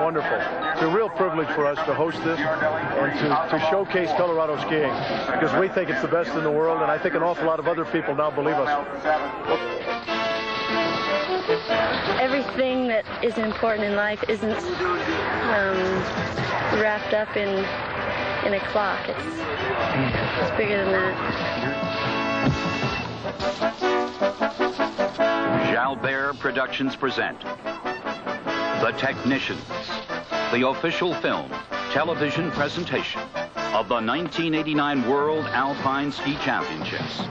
wonderful. It's a real privilege for us to host this and to showcase Colorado skiing, because we think it's the best in the world, and I think an awful lot of other people now believe us. Everything that is important in life isn't wrapped up in a clock. It's bigger than that. Jalbert Productions present The Technicians, the official film, television presentation of the 1989 World Alpine Ski Championships.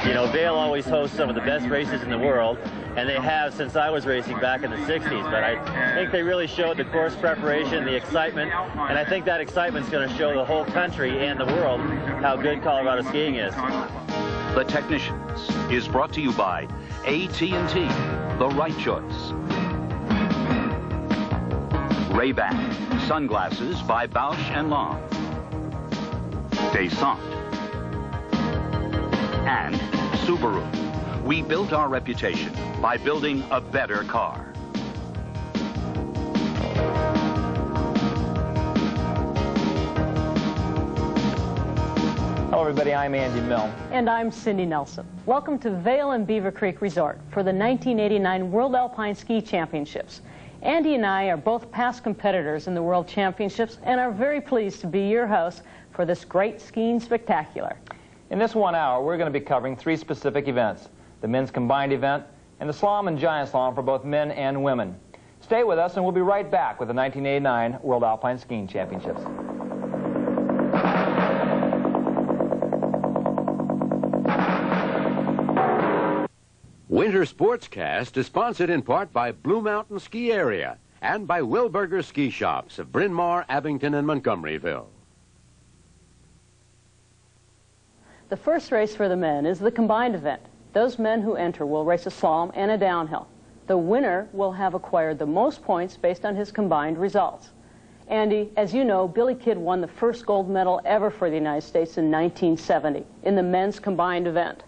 You know, Vail always hosts some of the best races in the world, and they have since I was racing back in the 60s, but I think they really showed the course preparation, the excitement, and I think that excitement's going to show the whole country and the world how good Colorado skiing is. The Technicians is brought to you by AT&T, the right choice. Ray-Ban, sunglasses by Bausch & Lomb. Descente. And Subaru. We built our reputation by building a better car. Hello everybody, I'm Andy Milne. And I'm Cindy Nelson. Welcome to Vail and Beaver Creek Resort for the 1989 World Alpine Ski Championships. Andy and I are both past competitors in the World Championships and are very pleased to be your hosts for this great skiing spectacular. In this 1 hour, we're going to be covering 3 specific events: the men's combined event and the slalom and giant slalom for both men and women. Stay with us and we'll be right back with the 1989 World Alpine Skiing Championships. Winter Sportscast is sponsored in part by Blue Mountain Ski Area and by Wilberger Ski Shops of Bryn Mawr, Abington, and Montgomeryville. The first race for the men is the combined event. Those men who enter will race a slalom and a downhill. The winner will have acquired the most points based on his combined results. Andy, as you know, Billy Kidd won the first gold medal ever for the United States in 1970 in the men's combined event.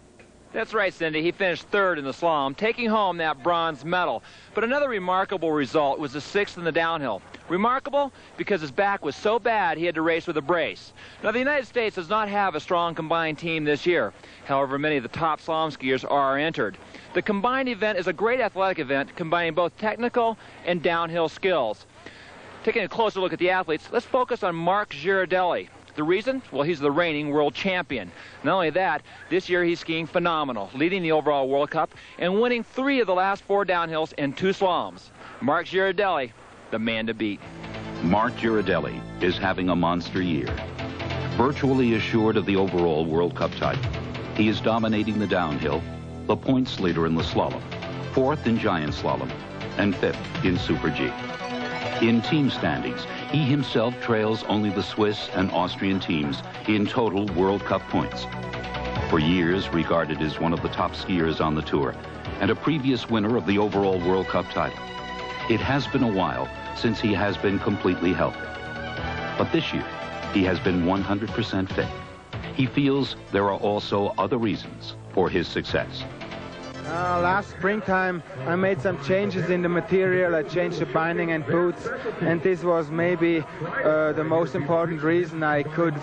That's right, Cindy. He finished third in the slalom, taking home that bronze medal. But another remarkable result was the 6th in the downhill. Remarkable because his back was so bad he had to race with a brace. Now, the United States does not have a strong combined team this year. However, many of the top slalom skiers are entered. The combined event is a great athletic event combining both technical and downhill skills. Taking a closer look at the athletes, let's focus on Mark Girardelli. The reason? Well, he's the reigning world champion. Not only that, this year he's skiing phenomenal, leading the overall World Cup and winning 3 of the last 4 downhills and 2 slaloms. Mark Girardelli, the man to beat. Mark Girardelli is having a monster year. Virtually assured of the overall World Cup title, he is dominating the downhill, the points leader in the slalom, 4th in giant slalom, and 5th in Super G. In team standings, he himself trails only the Swiss and Austrian teams in total World Cup points. For years regarded as one of the top skiers on the tour and a previous winner of the overall World Cup title, it has been a while since he has been completely healthy. But this year, he has been 100% fit. He feels there are also other reasons for his success. Last springtime I made some changes in the material. I changed the binding and boots, and this was maybe the most important reason I could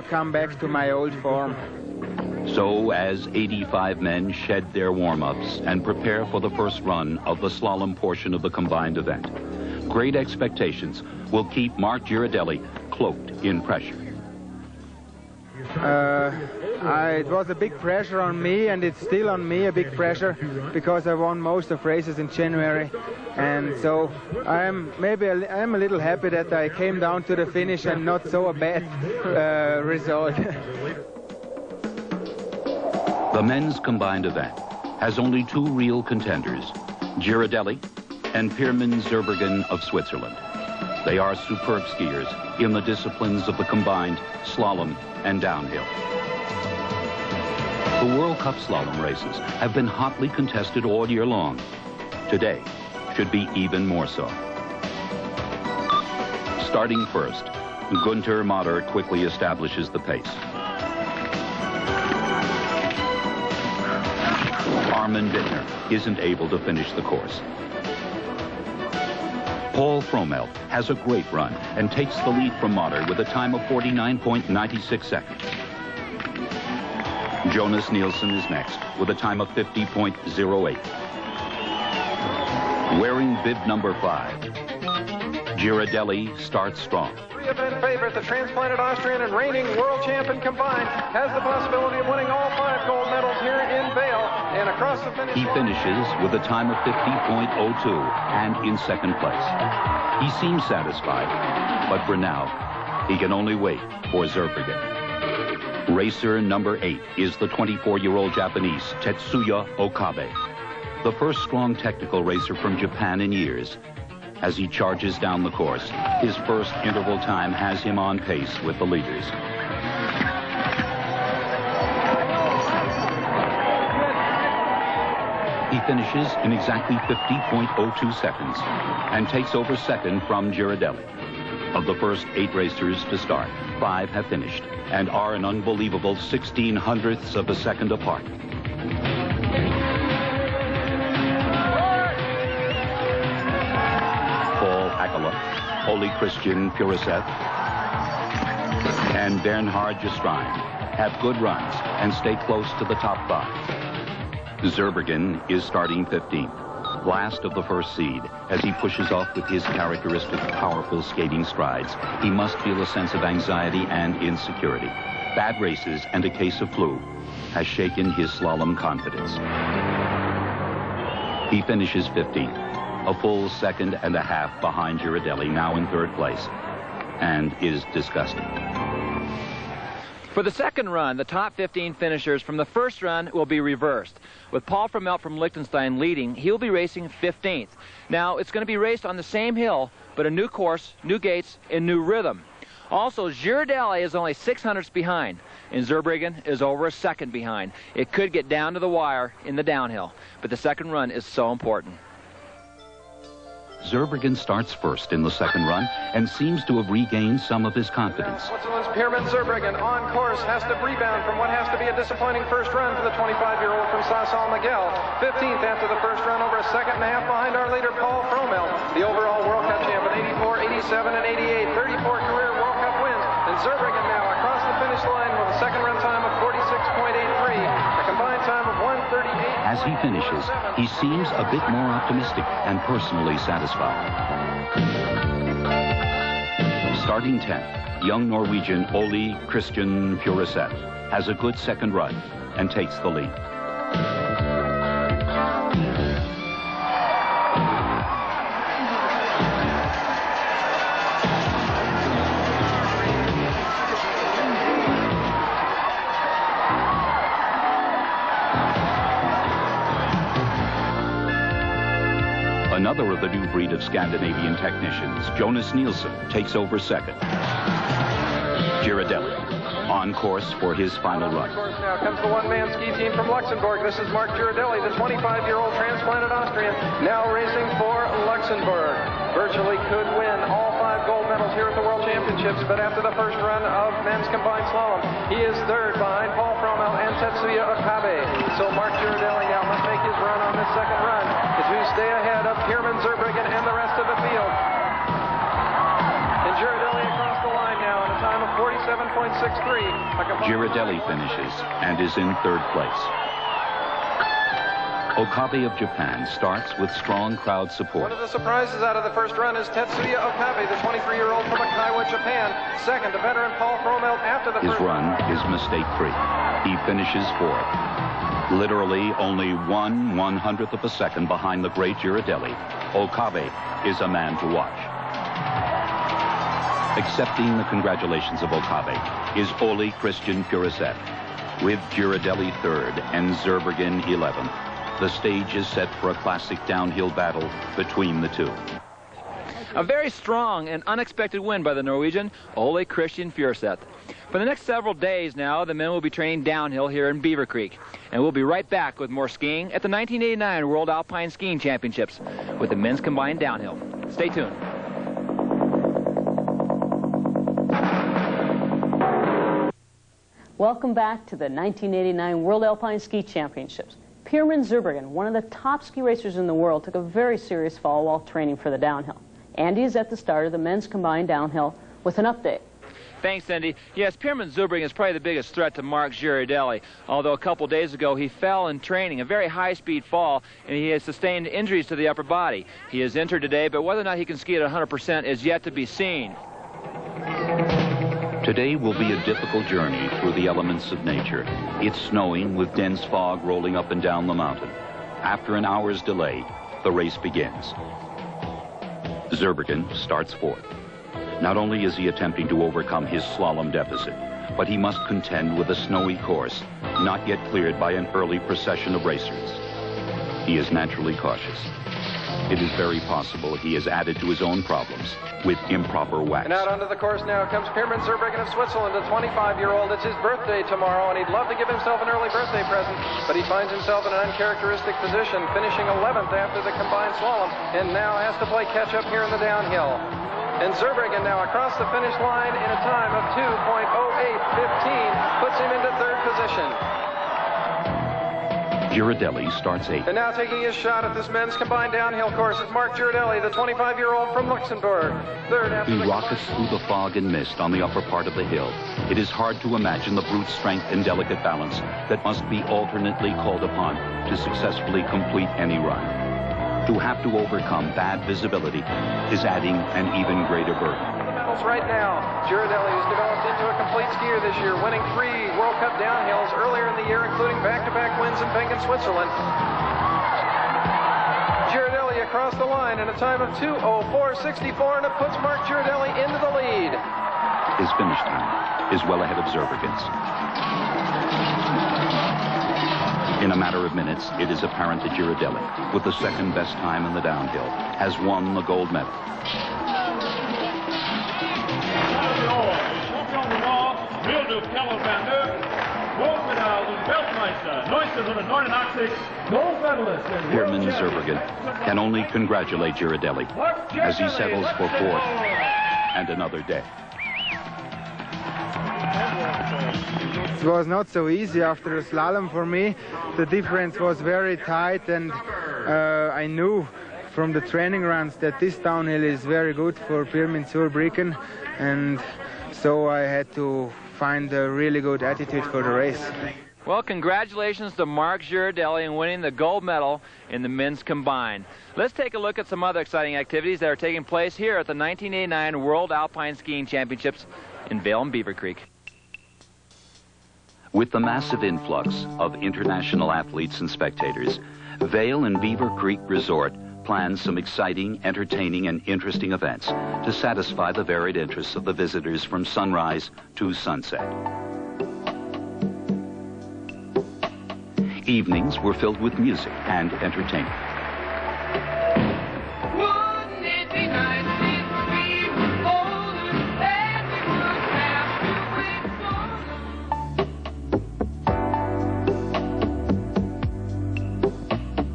come back to my old form. So as 85 men shed their warm-ups and prepare for the first run of the slalom portion of the combined event, great expectations will keep Mark Girardelli cloaked in pressure. It was a big pressure on me, and it's still on me, a big pressure, because I won most of races in January, and so I'm a little happy that I came down to the finish and not so a bad result. The men's combined event has only 2 real contenders, Girardelli and Pirmin Zurbriggen of Switzerland. They are superb skiers in the disciplines of the combined slalom and downhill. The World Cup slalom races have been hotly contested all year long. Today should be even more so. Starting first, Gunther Motter quickly establishes the pace. Armin Bittner isn't able to finish the course. Paul Fromelt has a great run and takes the lead from Motter with a time of 49.96 seconds. Jonas Nielsen is next with a time of 50.08. Wearing bib number 5, Girardelli starts strong. Three-event favorite, the transplanted Austrian and reigning world champion combined, has the possibility of winning all 5 gold medals here in Vail and across the finish. He finishes with a time of 50.02 and in second place. He seems satisfied, but for now, he can only wait for Zurbriggen. Racer number 8 is the 24-year-old Japanese Tetsuya Okabe, the first strong technical racer from Japan in years. As he charges down the course, his first interval time has him on pace with the leaders. He finishes in exactly 50.02 seconds and takes over second from Girardelli. Of the first 8 racers to start, 5 have finished and are an unbelievable 16/100ths of a second apart. Paul Akala, Ole Christian Puriset, and Bernhard Justrein have good runs and stay close to the top 5. Zurbriggen is starting 15th, last of the first seed. As he pushes off with his characteristic powerful skating strides, he must feel a sense of anxiety and insecurity. Bad races and a case of flu has shaken his slalom confidence. He finishes 15th, a full 1.5 seconds behind Girardelli, now in 3rd place, and is disgusted. For the second run, the top 15 finishers from the first run will be reversed. With Paul Fromelt from Liechtenstein leading, he'll be racing 15th. Now, it's going to be raced on the same hill, but a new course, new gates, and new rhythm. Also, Girardelli is only 6/100ths behind, and Zurbriggen is over a second behind. It could get down to the wire in the downhill, but the second run is so important. Zurbriggen starts first in the second run and seems to have regained some of his confidence. Switzerland's Pierman Zurbriggen on course has to rebound from what has to be a disappointing first run for the 25-year-old from Sassal Miguel. 15th after the first run, over a 1.5 seconds behind our leader Paul Fromelt, the overall World Cup champion, 84, 87, and 88, 34 career World Cup wins. And Zurbriggen now across the finish line with a second run time of 46.83, a combined time of 1:38. As he finishes, he seems a bit more optimistic and personally satisfied. Starting 10th, young Norwegian Ole Christian Puriset has a good second run and takes the lead. Another of the new breed of Scandinavian technicians, Jonas Nielsen, takes over second. Girardelli on course for his final run. Of course, now comes the one-man ski team from Luxembourg. This is Mark Girardelli, the 25-year-old transplanted Austrian, now racing for Luxembourg. Virtually could win all 5 gold medals here at the World Championships, but after the first run of men's combined slalom, he is 3rd behind Paul Fromelt and Tetsuya Okabe. So Mark Girardelli now must make his run on this second run to stay ahead of Pierman Zurbriggen and the rest of the field. And Girardelli across the line now in a time of 47.63. Girardelli finishes and is in 3rd place. Okabe of Japan starts with strong crowd support. One of the surprises out of the first run is Tetsuya Okabe, the 23-year-old from Kaiwa, Japan. Second, the veteran Paul Fromelt after the His run is mistake-free. He finishes 4th. Literally only 1/100th of a second behind the great Girardelli, Okabe is a man to watch. Accepting the congratulations of Okabe is Ole Christian Puriset, with Girardelli 3rd and Zurbriggen 11th. The stage is set for a classic downhill battle between the two. A very strong and unexpected win by the Norwegian Ole Christian Furuseth. For the next several days now, the men will be training downhill here in Beaver Creek. And we'll be right back with more skiing at the 1989 World Alpine Skiing Championships with the men's combined downhill. Stay tuned. Welcome back to the 1989 World Alpine Ski Championships. Pierman Zurbriggen, one of the top ski racers in the world, took a very serious fall while training for the downhill. Andy is at the start of the men's combined downhill with an update. Thanks, Cindy. Yes, Pierman Zurbriggen is probably the biggest threat to Mark Girardelli, although a couple days ago he fell in training, a very high-speed fall, and he has sustained injuries to the upper body. He is injured today, but whether or not he can ski at 100% is yet to be seen. Today will be a difficult journey through the elements of nature. It's snowing with dense fog rolling up and down the mountain. After an hour's delay, the race begins. Zurbriggen starts fourth. Not only is he attempting to overcome his slalom deficit, but he must contend with a snowy course, not yet cleared by an early procession of racers. He is naturally cautious. It is very possible he has added to his own problems with improper wax. And out onto the course now comes Pierman Zurbriggen of Switzerland, a 25-year-old. It's his birthday tomorrow, and he'd love to give himself an early birthday present, but he finds himself in an uncharacteristic position, finishing 11th after the combined slalom, and now has to play catch-up here in the downhill. And Zurbriggen now across the finish line in a time of 2.08.15 puts him into third position. Girardelli starts eighth. And now taking his shot at this men's combined downhill course is Mark Girardelli, the 25-year-old from Luxembourg. Third after He rockets through the fog and mist on the upper part of the hill. It is hard to imagine the brute strength and delicate balance that must be alternately called upon to successfully complete any run. To have to overcome bad visibility is adding an even greater burden. Right now, Girardelli has developed into a complete skier this year, winning 3 World Cup downhills earlier in the year, including back-to-back wins in Penguin, Switzerland. Girardelli across the line in a time of 2:04.64, and it puts Mark Girardelli into the lead. His finish time is well ahead of Zurbriggen's. In a matter of minutes, it is apparent that Girardelli, with the second best time in the downhill, has won the gold medal. Pierman Zurbriggen can only congratulate Girardelli as he settles for fourth and another day. It was not so easy after the slalom for me. The difference was very tight, and I knew from the training runs that this downhill is very good for Pierman Zurbriggen, and so I had to find a really good attitude for the race. Well, congratulations to Mark Girardelli in winning the gold medal in the men's combined. Let's take a look at some other exciting activities that are taking place here at the 1989 World Alpine Skiing Championships in Vail and Beaver Creek. With the massive influx of international athletes and spectators, Vail and Beaver Creek Resort plans some exciting, entertaining, and interesting events to satisfy the varied interests of the visitors from sunrise to sunset. Evenings were filled with music and entertainment. Wouldn't it be nice if we were older and we would have to wait?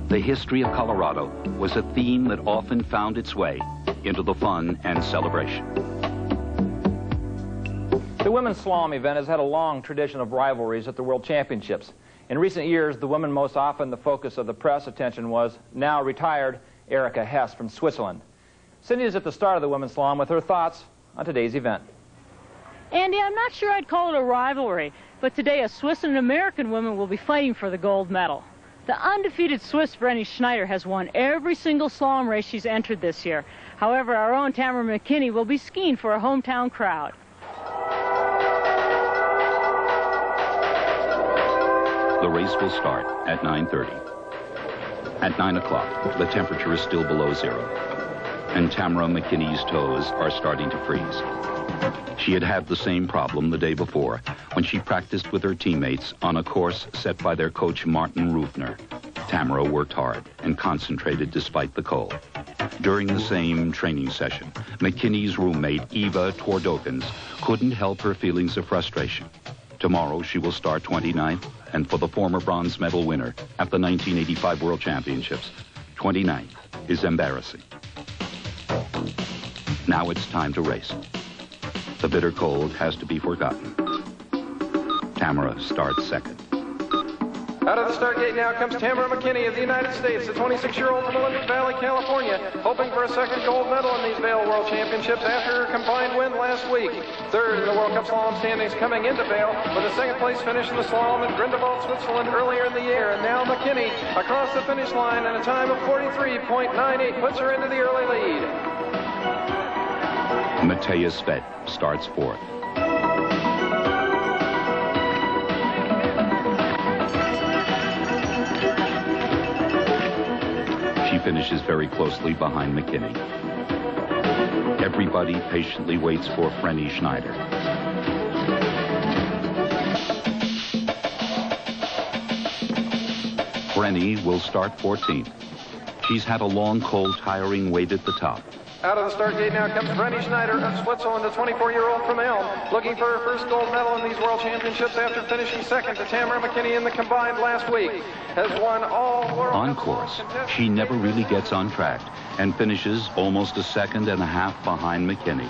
The history of Colorado was a theme that often found its way into the fun and celebration. The women's slalom event has had a long tradition of rivalries at the World Championships. In recent years, the woman most often the focus of the press attention was now retired Erika Hess from Switzerland. Cindy is at the start of the women's slalom with her thoughts on today's event. Andy, I'm not sure I'd call it a rivalry, but today a Swiss and an American woman will be fighting for the gold medal. The undefeated Swiss Vreni Schneider has won every single slalom race she's entered this year. However, our own Tamara McKinney will be skiing for a hometown crowd. The race will start at 9:30. At 9 o'clock, the temperature is still below zero, and Tamara McKinney's toes are starting to freeze. She had had the same problem the day before when she practiced with her teammates on a course set by their coach Martin Rufner. Tamara worked hard and concentrated despite the cold. During the same training session, McKinney's roommate, Eva Twardokins, couldn't help her feelings of frustration. Tomorrow, she will start 29th, and for the former bronze medal winner at the 1985 World Championships, 29th is embarrassing. Now it's time to race. The bitter cold has to be forgotten. Tamara starts second. Out of the start gate now comes Tamara McKinney of the United States, the 26-year-old from Olympic Valley, California, hoping for a second gold medal in these Vail World Championships after her combined win last week. Third in the World Cup slalom standings coming into Vail with a second place finish in the slalom in Grindelwald, Switzerland earlier in the year. And now McKinney across the finish line in a time of 43.98 puts her into the early lead. Matthias Svett starts fourth. She finishes very closely behind McKinney. Everybody patiently waits for Frenny Schneider. Frenny will start 14th. She's had a long, cold, tiring wait at the top. Out of the start gate now comes Frenny Schneider of Switzerland, the 24-year-old from Elm, looking for her first gold medal in these World Championships after finishing second to Tamara McKinney in the combined last week. Has won all World On course, she never really gets on track and finishes almost a second and a half behind McKinney.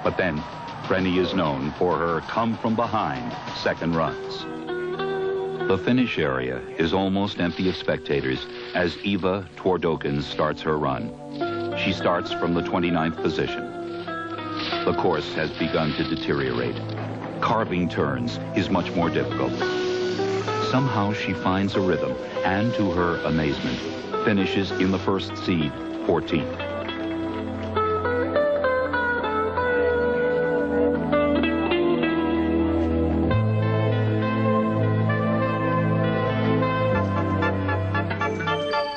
But then, Frenny is known for her come-from-behind second runs. The finish area is almost empty of spectators as Eva Twardokins starts her run. She starts from the 29th position. The course has begun to deteriorate. Carving turns is much more difficult. Somehow she finds a rhythm and, to her amazement, finishes in the first seed, 14th.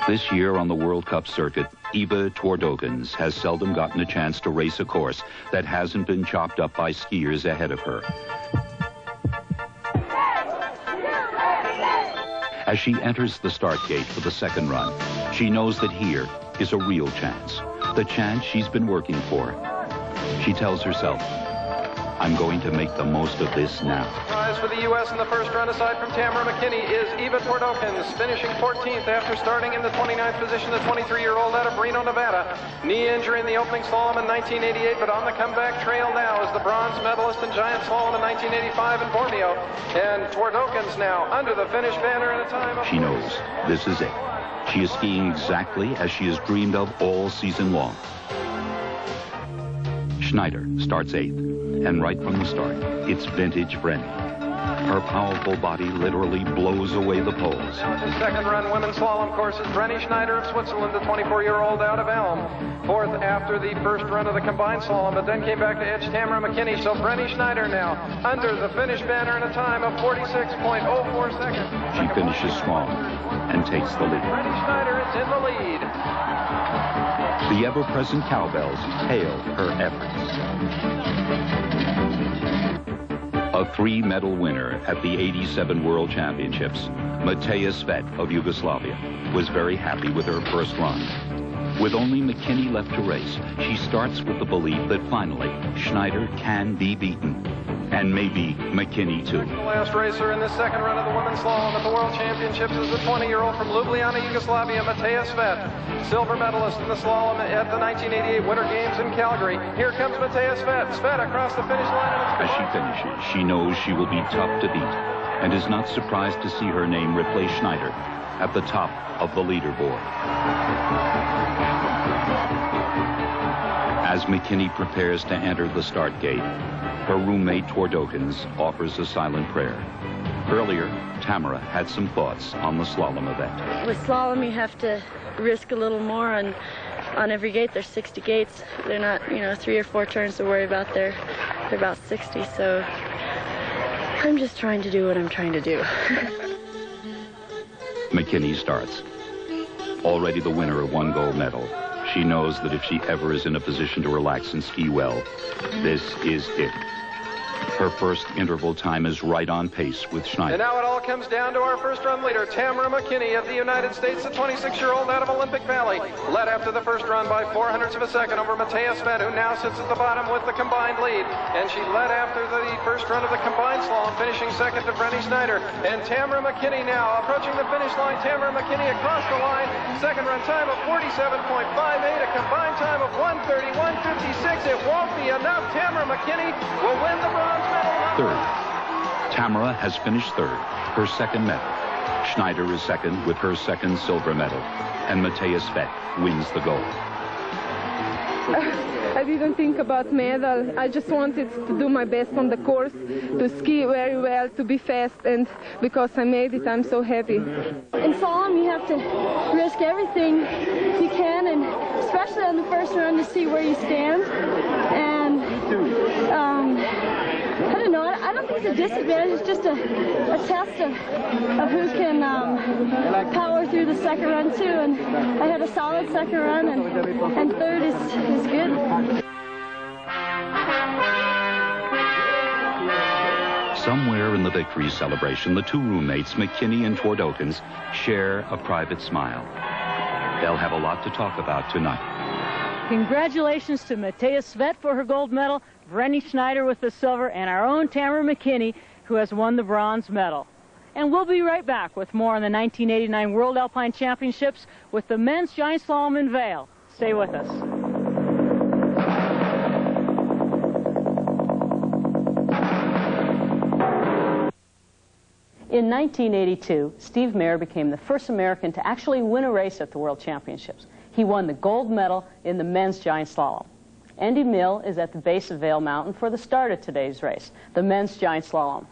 This year on the World Cup circuit, Eva Twardokins has seldom gotten a chance to race a course that hasn't been chopped up by skiers ahead of her. As she enters the start gate for the second run, she knows that here is a real chance, the chance she's been working for. She tells herself, I'm going to make the most of this now. Prize for the U.S. in the first run, aside from Tamara McKinney, is Eva Twardokins, finishing 14th after starting in the 29th position, the 23-year-old out of Reno, Nevada. Knee injury in the opening slalom in 1988, but on the comeback trail now is the bronze medalist in giant slalom in 1985 in Borneo. And Twardokins now under the finish banner in a time of... She knows this is it. She is skiing exactly as she has dreamed of all season long. Schneider starts 8th, and right from the start, it's vintage Frenny. Her powerful body literally blows away the poles. The second run women's slalom course is Frenny Schneider of Switzerland, the 24-year-old out of Elm. Fourth after the first run of the combined slalom, but then came back to edge Tamara McKinney. So Frenny Schneider now under the finish banner in a time of 46.04 seconds. She finishes strong and takes the lead. Frenny Schneider is in the lead. The ever-present cowbells hail her efforts. A 3-medal winner at the 87 World Championships, Matthias Svett of Yugoslavia was very happy with her first run. With only McKinney left to race, she starts with the belief that finally Schneider can be beaten. And maybe McKinney too. The last racer in the second run of the women's slalom at the World Championships is the 20-year-old from Ljubljana, Yugoslavia, Matthias Svett, silver medalist in the slalom at the 1988 Winter Games in Calgary. Here comes Matthias Svett. Svett across the finish line. As she finishes, she knows she will be tough to beat and is not surprised to see her name replace Schneider at the top of the leaderboard. As McKinney prepares to enter the start gate, her roommate Twardokins offers a silent prayer. Earlier, Tamara had some thoughts on the slalom event. With slalom, you have to risk a little more on every gate. There's 60 gates. They're not, 3 or 4 turns to worry about. They're about 60, so I'm just trying to do what I'm trying to do. McKinney starts. Already the winner of 1 gold medal, she knows that if she ever is in a position to relax and ski well, this is it. Her first interval time is right on pace with Schneider. And now it all comes down to our first run leader, Tamara McKinney of the United States, the 26-year-old out of Olympic Valley, led after the first run by 0.04 of a second over Matthias Svett, who now sits at the bottom with the combined lead. And she led after the first run of the combined slalom, finishing second to Brenny Schneider. And Tamara McKinney now approaching the finish line. Tamara McKinney across the line, second run time of 47.58, a combined time of 1:31.56. It won't be enough. Tamara McKinney will win the bronze medal. Third. Tamara has finished third, her second medal. Schneider is second with her second silver medal. And Matthias Svett wins the gold. I didn't think about medal. I just wanted to do my best on the course, to ski very well, to be fast, and because I made it, I'm so happy. In slalom, you have to risk everything you can, and especially on the first run to see where you stand. And I don't know. I don't think it's a disadvantage. It's just a test of who can power through the second run too. And I had a solid second run, and third is good. Somewhere in the victory celebration, the two roommates, McKinney and Twardokins, share a private smile. They'll have a lot to talk about tonight. Congratulations to Matthias Svett for her gold medal, Brenny Schneider with the silver, and our own Tamara McKinney, who has won the bronze medal. And we'll be right back with more on the 1989 World Alpine Championships with the men's giant slalom in Vail. Stay with us. In 1982, Steve Mayer became the first American to actually win a race at the World Championships. He won the gold medal in the men's giant slalom. Andy Mill is at the base of Vail Mountain for the start of today's race, the men's giant slalom.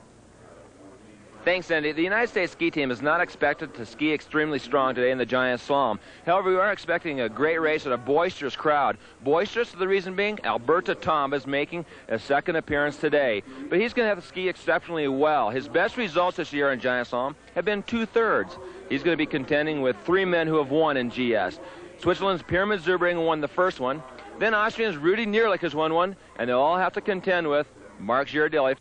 Thanks, Andy. The United States ski team is not expected to ski extremely strong today in the giant slalom. However, we are expecting a great race and a boisterous crowd. Boisterous, the reason being, Alberto Tomba is making a second appearance today. But he's going to have to ski exceptionally well. His best results this year in giant slalom have been 2/3. He's going to be contending with 3 men who have won in GS. Switzerland's Pyramid Zubring won the first one. Then Austrian's Rudi Nierlich has won one, and they'll all have to contend with Mark Girardelli.